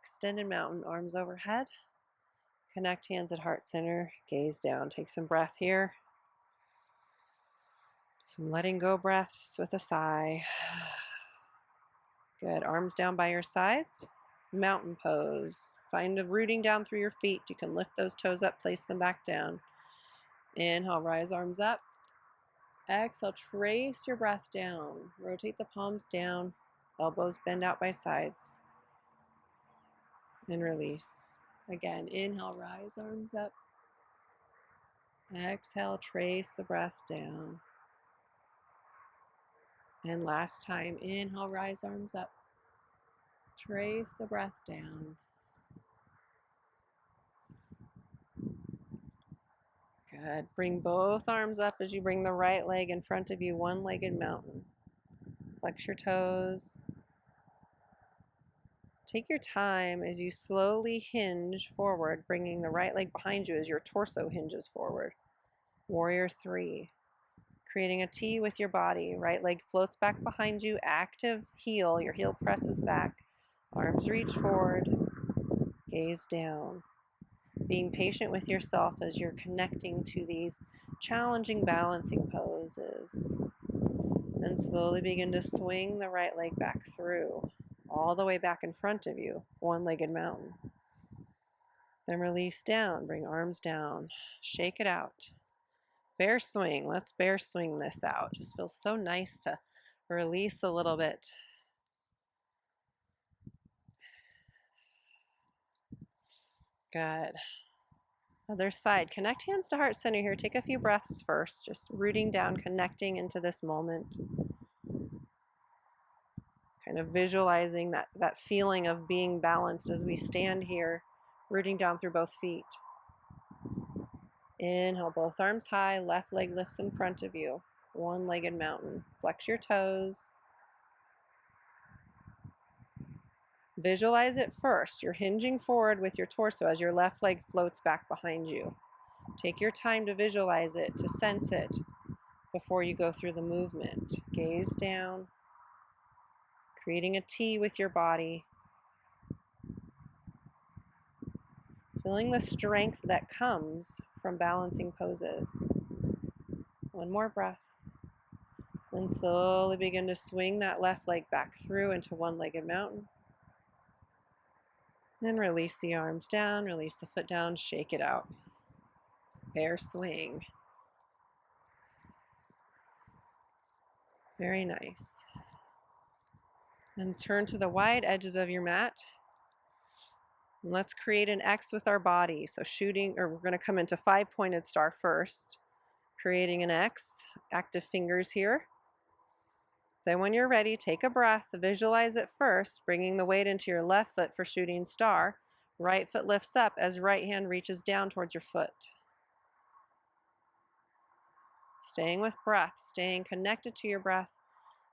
Extended mountain, arms overhead. Connect hands at heart center, gaze down. Take some breath here. Some letting go breaths with a sigh. Good. Arms down by your sides. Mountain pose. Find a rooting down through your feet. You can lift those toes up, place them back down. Inhale, rise arms up. Exhale, trace your breath down. Rotate the palms down. Elbows bend out by sides. And release. Again, inhale, rise arms up. Exhale, trace the breath down. And last time, inhale, rise arms up. Trace the breath down. Good. Bring both arms up as you bring the right leg in front of you, one-legged mountain. Flex your toes. Take your time as you slowly hinge forward, bringing the right leg behind you as your torso hinges forward. Warrior 3. Creating a T with your body. Right leg floats back behind you, active heel. Your heel presses back. Arms reach forward. Gaze down. Being patient with yourself as you're connecting to these challenging balancing poses. Then slowly begin to swing the right leg back through, all the way back in front of you, one-legged mountain. Then release down, bring arms down, shake it out. Bear swing, let's bear swing this out. Just feels so nice to release a little bit. Good. Other side, connect hands to heart center here. Take a few breaths first, just rooting down, connecting into this moment. Kind of visualizing that feeling of being balanced as we stand here, rooting down through both feet. Inhale, both arms high, left leg lifts in front of you, one-legged mountain. Flex your toes. Visualize it first. You're hinging forward with your torso as your left leg floats back behind you. Take your time to visualize it, to sense it before you go through the movement. Gaze down, creating a T with your body. Feeling the strength that comes from balancing poses. One more breath. Then slowly begin to swing that left leg back through into one-legged mountain. Then release the arms down, release the foot down, shake it out. Bear swing. Very nice. And turn to the wide edges of your mat. And let's create an X with our body. So we're going to come into 5-pointed star first. Creating an X, active fingers here. Then when you're ready, take a breath, visualize it first, bringing the weight into your left foot for shooting star. Right foot lifts up as right hand reaches down towards your foot. Staying with breath, staying connected to your breath,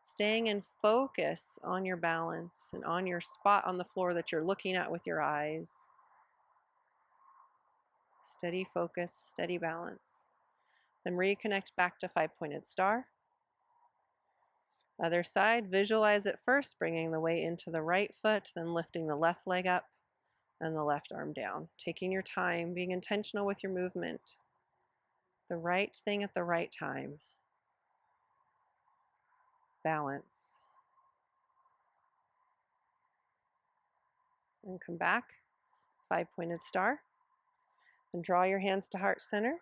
staying in focus on your balance and on your spot on the floor that you're looking at with your eyes. Steady focus, steady balance. Then reconnect back to 5-pointed star. Other side, visualize it first, bringing the weight into the right foot, then lifting the left leg up and the left arm down. Taking your time, being intentional with your movement. The right thing at the right time. Balance. And come back, 5-pointed star. And draw your hands to heart center.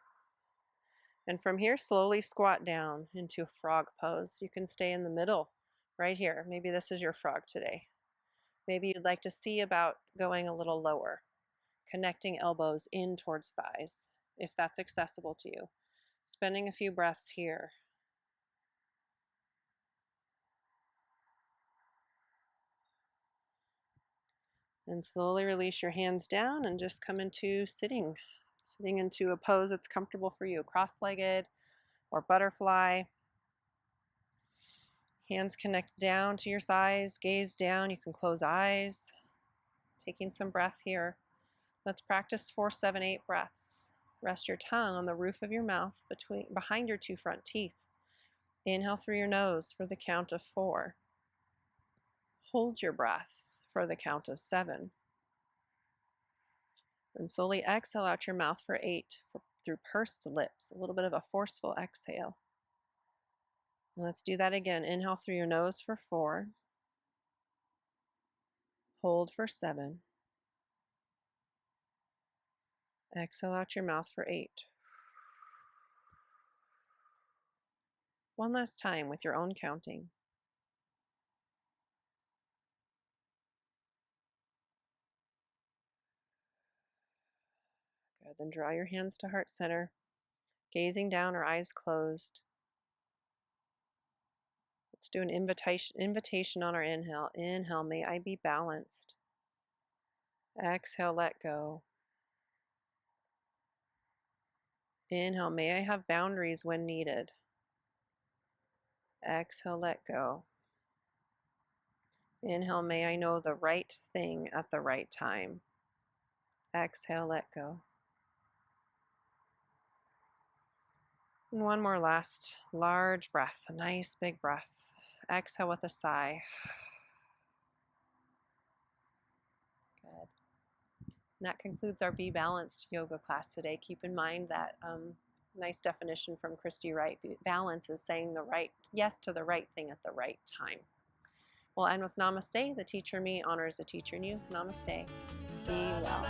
And from here, slowly squat down into a frog pose. You can stay in the middle, right here. Maybe this is your frog today. Maybe you'd like to see about going a little lower, connecting elbows in towards thighs, if that's accessible to you. Spending a few breaths here. And slowly release your hands down and just come into sitting into a pose that's comfortable for you, cross-legged or butterfly. Hands connect down to your thighs, gaze down. You can close eyes. Taking some breath here. Let's practice 4, 7, 8 breaths. Rest your tongue on the roof of your mouth behind your 2 front teeth. Inhale through your nose for the count of 4. Hold your breath for the count of 7. And slowly exhale out your mouth for 8 through pursed lips, a little bit of a forceful exhale. Let's do that again. Inhale through your nose for 4. Hold for 7. Exhale out your mouth for 8. One last time with your own counting. Good. Then draw your hands to heart center, gazing down or eyes closed. Let's do an invitation on our inhale. Inhale, may I be balanced. Exhale, let go. Inhale, may I have boundaries when needed. Exhale, let go. Inhale, may I know the right thing at the right time. Exhale, let go. And one more last large breath, a nice big breath. Exhale with a sigh. Good. And that concludes our Be Balanced yoga class today. Keep in mind that nice definition from Christy Wright. Balance is saying the right yes to the right thing at the right time. We'll end with Namaste. The teacher me honors the teacher in you. Namaste. Be well.